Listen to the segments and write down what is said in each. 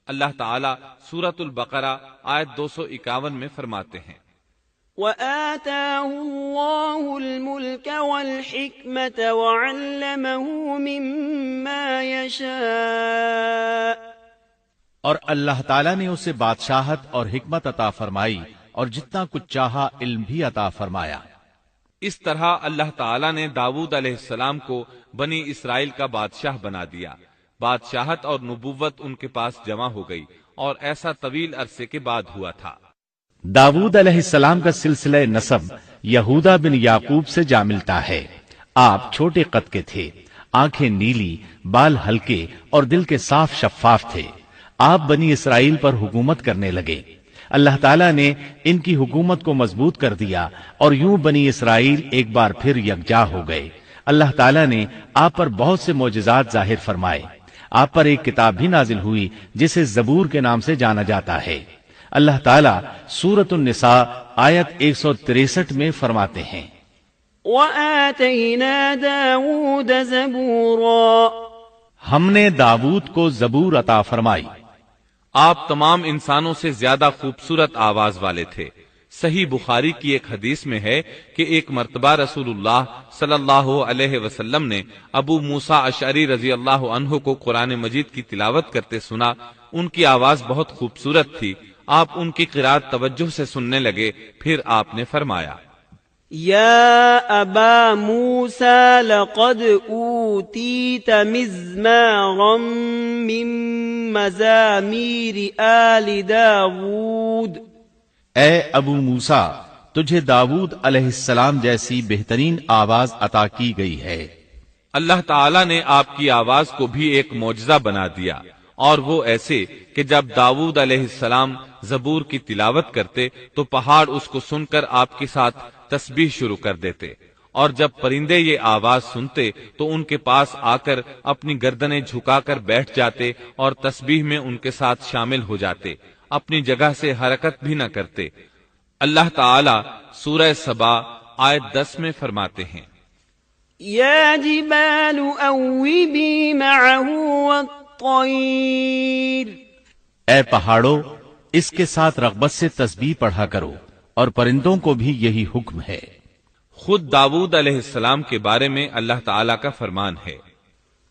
اللہ تعالیٰ سورۃ البقرہ آیت 251 میں فرماتے ہیں، وَآتَاهُ اللَّهُ الْمُلْكَ وَالْحِكْمَةَ وَعَلَّمَهُ مِمَّا يَشَاءُ، اور اللہ تعالیٰ نے اسے بادشاہت اور حکمت عطا فرمائی اور جتنا کچھ چاہا علم بھی عطا فرمایا۔ اس طرح اللہ تعالیٰ نے داؤد علیہ السلام کو بنی اسرائیل کا بادشاہ بنا دیا۔ بادشاہت اور نبوت ان کے پاس جمع ہو گئی، اور ایسا طویل عرصے کے بعد ہوا تھا۔ داؤد علیہ السلام کا سلسلہ نسب یہودا بن یعقوب سے جا ملتا ہے۔ آپ چھوٹے قد کے تھے، آنکھیں نیلی، بال ہلکے اور دل کے صاف شفاف تھے۔ آپ بنی اسرائیل پر حکومت کرنے لگے۔ اللہ تعالیٰ نے ان کی حکومت کو مضبوط کر دیا، اور یوں بنی اسرائیل ایک بار پھر یکجا ہو گئے۔ اللہ تعالیٰ نے آپ پر بہت سے معجزات ظاہر فرمائے۔ آپ پر ایک کتاب بھی نازل ہوئی جسے زبور کے نام سے جانا جاتا ہے۔ اللہ تعالیٰ سورۃ النساء آیت 163 میں فرماتے ہیں، وَآتَيْنَا دَاوُودَ زَبُورًا، ہم نے داؤد کو زبور عطا فرمائی۔ آپ تمام انسانوں سے زیادہ خوبصورت آواز والے تھے۔ صحیح بخاری کی ایک حدیث میں ہے کہ ایک مرتبہ رسول اللہ صلی اللہ علیہ وسلم نے ابو موسیٰ اشعری رضی اللہ عنہ کو قرآن مجید کی تلاوت کرتے سنا۔ ان کی آواز بہت خوبصورت تھی۔ آپ ان کی قرات توجہ سے سننے لگے، پھر آپ نے فرمایا، یا ابا موسیٰ لقد اوتیت مزمارا من مزامیر آل داود، اے ابو موسیٰ، تجھے داؤد علیہ السلام جیسی بہترین آواز عطا کی گئی ہے۔ اللہ تعالیٰ نے آپ کی آواز کو بھی ایک معجزہ بنا دیا، اور وہ ایسے کہ جب داؤد علیہ السلام زبور کی تلاوت کرتے تو پہاڑ اس کو سن کر آپ کے ساتھ تسبیح شروع کر دیتے، اور جب پرندے یہ آواز سنتے تو ان کے پاس آ کر اپنی گردنیں جھکا کر بیٹھ جاتے اور تسبیح میں ان کے ساتھ شامل ہو جاتے، اپنی جگہ سے حرکت بھی نہ کرتے۔ اللہ تعالیٰ سورہ سبا آیت 10 میں فرماتے ہیں، یا جبال اوبی معه والطیر، اے پہاڑوں، اس کے ساتھ رغبت سے تسبیح پڑھا کرو، اور پرندوں کو بھی یہی حکم ہے۔ خود داؤد علیہ السلام کے بارے میں اللہ تعالیٰ کا فرمان ہے،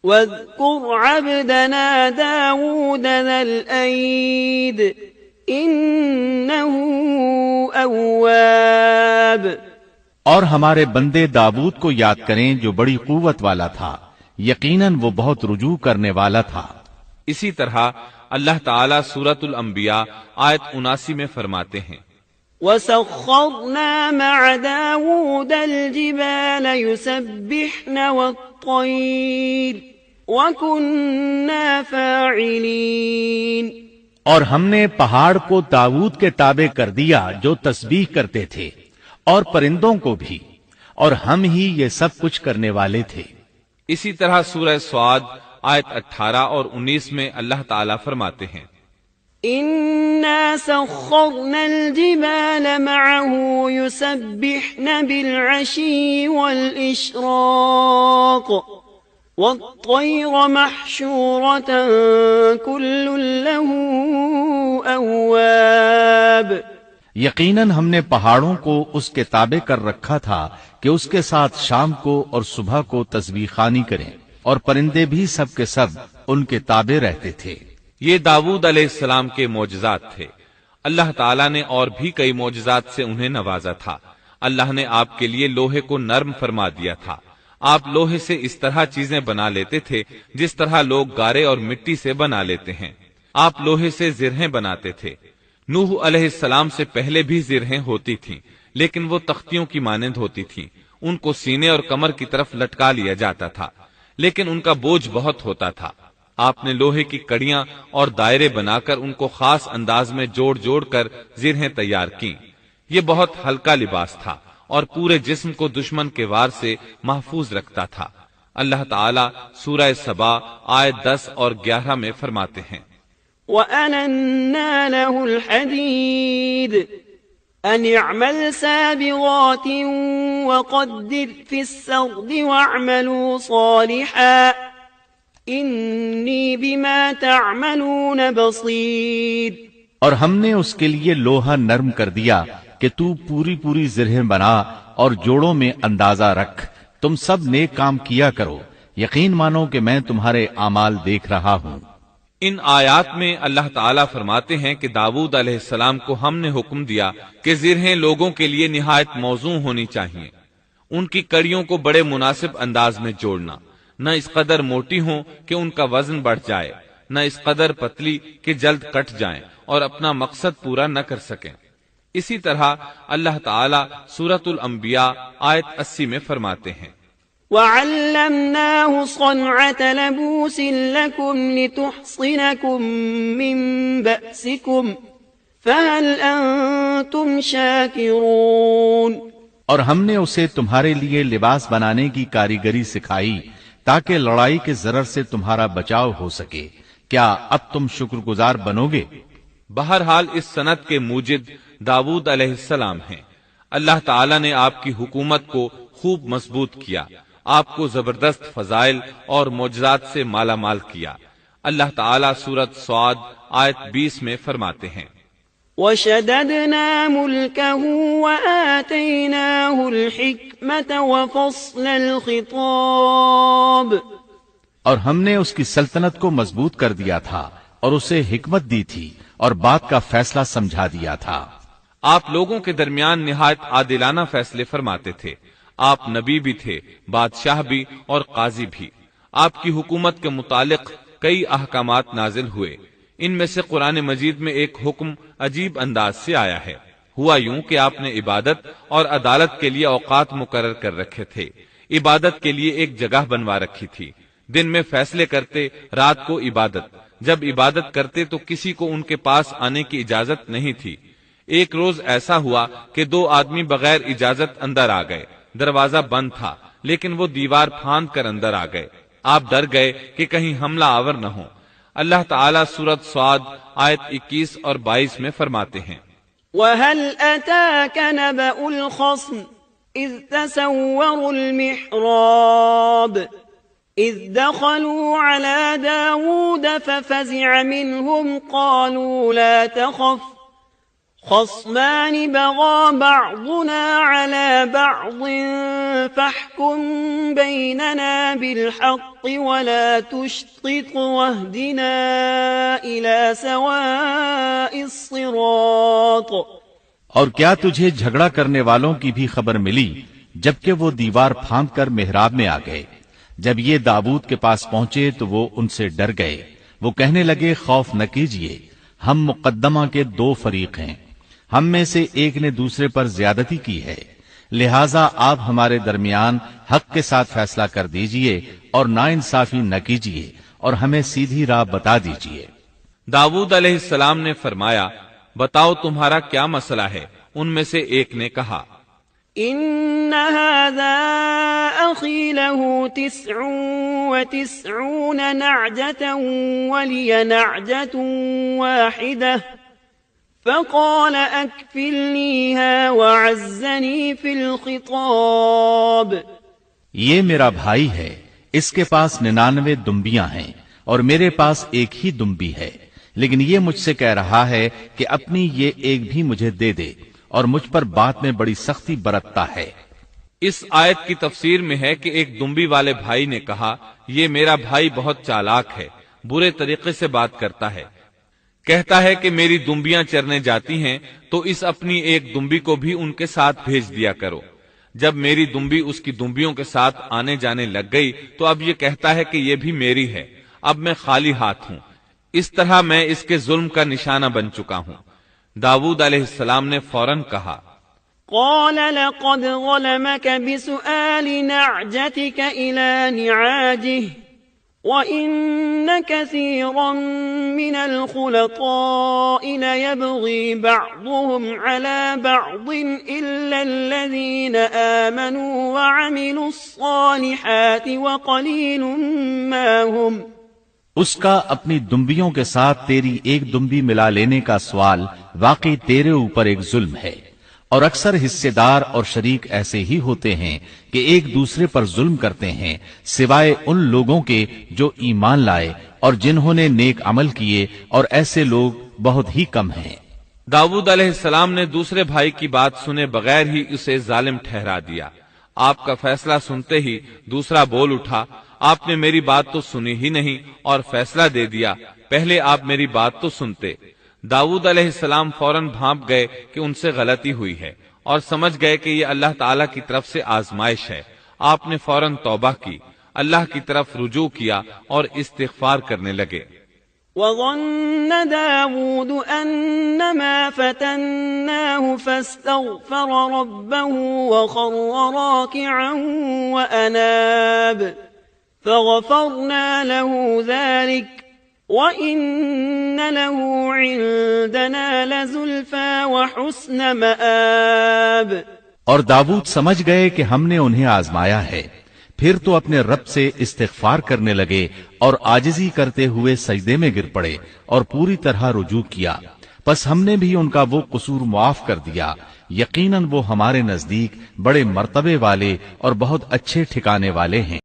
واذکر عبدنا داود ذا الأید انه اواب، اور ہمارے بندے داؤد کو یاد کریں جو بڑی قوت والا تھا، یقیناً وہ بہت رجوع کرنے والا تھا۔ اسی طرح اللہ تعالیٰ سورۃ الانبیاء آیت 79 میں فرماتے ہیں، وَسَخَّرْنَا مَعَ دَاوُودَ الْجِبَالَ يُسَبِّحْنَ وَالطَّيْرَ وَكُنَّا فَاعِلِينَ، اور ہم نے پہاڑ کو داؤد کے تابع کر دیا جو تسبیح کرتے تھے، اور پرندوں کو بھی، اور ہم ہی یہ سب کچھ کرنے والے تھے۔ اسی طرح سورہ سعد آیت 18 اور 19 میں اللہ تعالیٰ فرماتے ہیں، إِنَّا سَخَّرْنَا الْجِبَالَ مَعَهُ يُسَبِّحْنَ بِالْعَشِيِّ وَالْإِشْرَاقِ وَالطَّيْرَ مَحْشُورَةً كُلٌّ لَهُ أَوَّابٌ، یقیناً ہم نے پہاڑوں کو اس کے تابع کر رکھا تھا کہ اس کے ساتھ شام کو اور صبح کو تسبیح خوانی کریں، اور پرندے بھی سب کے سب ان کے تابع رہتے تھے۔ یہ داؤد علیہ السلام کے معجزات تھے۔ اللہ تعالیٰ نے اور بھی کئی معجزات سے انہیں نوازا تھا۔ اللہ نے آپ کے لیے لوہے کو نرم فرما دیا تھا۔ آپ لوہے سے اس طرح چیزیں بنا لیتے تھے جس طرح لوگ گارے اور مٹی سے بنا لیتے ہیں۔ آپ لوہے سے زرہیں بناتے تھے۔ نوح علیہ السلام سے پہلے بھی زرہیں ہوتی تھیں، لیکن وہ تختیوں کی مانند ہوتی تھیں۔ ان کو سینے اور کمر کی طرف لٹکا لیا جاتا تھا، لیکن ان کا بوجھ بہت ہوتا تھا۔ آپ نے لوہے کی کڑیاں اور دائرے بنا کر ان کو خاص انداز میں جوڑ جوڑ کر زرہیں تیار کی۔ یہ بہت ہلکا لباس تھا اور پورے جسم کو دشمن کے وار سے محفوظ رکھتا تھا۔ اللہ تعالیٰ سورہ سبا آیت 10 اور 11 میں فرماتے ہیں، وَأَلَنَّا لَهُ الْحَدِيدَ أَنِ اعْمَلْ سَابِغَاتٍ وَقَدِّرْ فِي السَّرْدِ وَاعْمَلُوا صَالِحًا إني بما تعملون بصير. اور ہم نے اس کے لیے لوہا نرم کر دیا کہ تو پوری پوری زرہیں بنا اور جوڑوں میں اندازہ رکھ. تم سب نیک کام کیا کرو، یقین مانو کہ میں تمہارے اعمال دیکھ رہا ہوں. ان آیات میں اللہ تعالیٰ فرماتے ہیں کہ داؤد علیہ السلام کو ہم نے حکم دیا کہ زرہیں لوگوں کے لیے نہایت موزوں ہونی چاہیے. ان کی کڑیوں کو بڑے مناسب انداز میں جوڑنا، نہ اس قدر موٹی ہوں کہ ان کا وزن بڑھ جائے، نہ اس قدر پتلی کہ جلد کٹ جائیں اور اپنا مقصد پورا نہ کر سکیں. اسی طرح اللہ تعالیٰ سورۃ الانبیاء آیت 80 میں فرماتے ہیں وَعَلَّمْنَاهُ صَنْعَةَ لَبُوسٍ لَكُمْ لِتُحْصِنَكُمْ مِنْ بَأْسِكُمْ فَهَلْ أَنْتُمْ شَاكِرُونَ. اور ہم نے اسے تمہارے لیے لباس بنانے کی کاریگری سکھائی تاکہ لڑائی کے ضرر سے تمہارا بچاؤ ہو سکے. کیا اب تم شکر گزار بنو گے؟ بہرحال اس صنعت کے موجد داؤد علیہ السلام ہیں. اللہ تعالیٰ نے آپ کی حکومت کو خوب مضبوط کیا، آپ کو زبردست فضائل اور معجزات سے مالا مال کیا. اللہ تعالیٰ سورۃ صاد آیت 20 میں فرماتے ہیں وَشَدَدْنَا مُلْكَهُ وَآتَيْنَاهُ الْحِكْمَةَ وَفَصْلَ الْخِطَابِ. اور ہم نے اس کی سلطنت کو مضبوط کر دیا تھا اور اسے حکمت دی تھی اور بات کا فیصلہ سمجھا دیا تھا. آپ لوگوں کے درمیان نہایت عادلانہ فیصلے فرماتے تھے. آپ نبی بھی تھے، بادشاہ بھی اور قاضی بھی. آپ کی حکومت کے متعلق کئی احکامات نازل ہوئے. ان میں سے قرآن مجید میں ایک حکم عجیب انداز سے آیا ہے. ہوا یوں کہ آپ نے عبادت اور عدالت کے لیے اوقات مقرر کر رکھے تھے. عبادت کے لیے ایک جگہ بنوا رکھی تھی. دن میں فیصلے کرتے، رات کو عبادت. جب عبادت کرتے تو کسی کو ان کے پاس آنے کی اجازت نہیں تھی. ایک روز ایسا ہوا کہ 2 آدمی بغیر اجازت اندر آ گئے. دروازہ بند تھا لیکن وہ دیوار پھاند کر اندر آ گئے. آپ ڈر گئے کہ کہیں حملہ آور نہ ہو. اللہ تعالیٰ سورۃ صاد آیت 21 اور 22 میں فرماتے ہیں وَهَلْ أَتَاكَ نَبَأُ الْخَصْمِ إِذْ تَسَوَّرُوا الْمِحْرَابَ إِذْ دَخَلُوا عَلَى دَاوُودَ فَفَزِعَ مِنْهُمْ قَالُوا لَا تَخَفْ خصمان بغى بعضنا على بعض فاحكم بيننا بالحق ولا تشطط واهدنا إلى سواء الصراط. اور کیا تجھے جھگڑا کرنے والوں کی بھی خبر ملی جبکہ وہ دیوار پھاند کر محراب میں آ گئے؟ جب یہ داؤد کے پاس پہنچے تو وہ ان سے ڈر گئے. وہ کہنے لگے خوف نہ کیجیے، ہم مقدمہ کے 2 فریق ہیں. ہم میں سے ایک نے دوسرے پر زیادتی کی ہے، لہٰذا آپ ہمارے درمیان حق کے ساتھ فیصلہ کر دیجئے اور ناانصافی نہ کیجیے اور ہمیں سیدھی راہ بتا دیجئے. داؤد علیہ السلام نے فرمایا بتاؤ تمہارا کیا مسئلہ ہے؟ ان میں سے ایک نے کہا إن هذا أخي له 99 نعجة ولي نعجة واحدة فقال أكفلنيها وعزني في الخطاب. یہ میرا بھائی ہے، اس کے پاس 99 دمبیاں ہیں اور میرے پاس ایک ہی دمبی ہے، لیکن یہ مجھ سے کہہ رہا ہے کہ اپنی یہ ایک بھی مجھے دے دے اور مجھ پر بات میں بڑی سختی برتتا ہے. اس آیت کی تفسیر میں ہے کہ ایک دمبی والے بھائی نے کہا یہ میرا بھائی بہت چالاک ہے، برے طریقے سے بات کرتا ہے، کہتا ہے کہ میری دمبیاں چرنے جاتی ہیں تو اس اپنی ایک دمبی کو بھی ان کے ساتھ بھیج دیا کرو. جب میری دمبی اس کی دمبیوں کے ساتھ آنے جانے لگ گئی تو اب یہ کہتا ہے کہ یہ بھی میری ہے، اب میں خالی ہاتھ ہوں. اس طرح میں اس کے ظلم کا نشانہ بن چکا ہوں. داؤد علیہ السلام نے فوراً کہا قال لقد ظلمك بسؤال نعجتك إلى نعاجه وَإِنَّ كَثِيرًا مِنَ الْخُلَطَاءِ لَيَبْغِي بَعْضُهُمْ عَلَى بَعْضٍ إِلَّا الَّذِينَ آمَنُوا وَعَمِلُوا الصَّالِحَاتِ وَقَلِيلٌ مَا هُمْ. اس کا اپنی دمبیوں کے ساتھ تیری ایک دمبی ملا لینے کا سوال واقعی تیرے اوپر ایک ظلم ہے، اور اکثر حصے دار اور شریک ایسے ہی ہوتے ہیں کہ ایک دوسرے پر ظلم کرتے ہیں، سوائے ان لوگوں کے جو ایمان لائے اور جنہوں نے نیک عمل کیے، اور ایسے لوگ بہت ہی کم ہیں۔ داؤد علیہ السلام نے دوسرے بھائی کی بات سنے بغیر ہی اسے ظالم ٹھہرا دیا۔ آپ کا فیصلہ سنتے ہی دوسرا بول اٹھا، آپ نے میری بات تو سنی ہی نہیں اور فیصلہ دے دیا، پہلے آپ میری بات تو سنتے۔ داؤد علیہ السلام فوراً بھانپ گئے کہ ان سے غلطی ہوئی ہے اور سمجھ گئے کہ یہ اللہ تعالیٰ کی طرف سے آزمائش ہے۔ آپ نے فوراً توبہ کی، اللہ کی طرف رجوع کیا اور استغفار کرنے لگے۔ وظن داود أنما فتناه فاستغفر ربه وخر راكعا وأناب فغفرنا له ذلك وإن له عندنا لزلفى وحسن مآب۔ اور داؤد سمجھ گئے کہ ہم نے انہیں آزمایا ہے، پھر تو اپنے رب سے استغفار کرنے لگے اور عاجزی کرتے ہوئے سجدے میں گر پڑے اور پوری طرح رجوع کیا، پس ہم نے بھی ان کا وہ قصور معاف کر دیا، یقیناً وہ ہمارے نزدیک بڑے مرتبے والے اور بہت اچھے ٹھکانے والے ہیں۔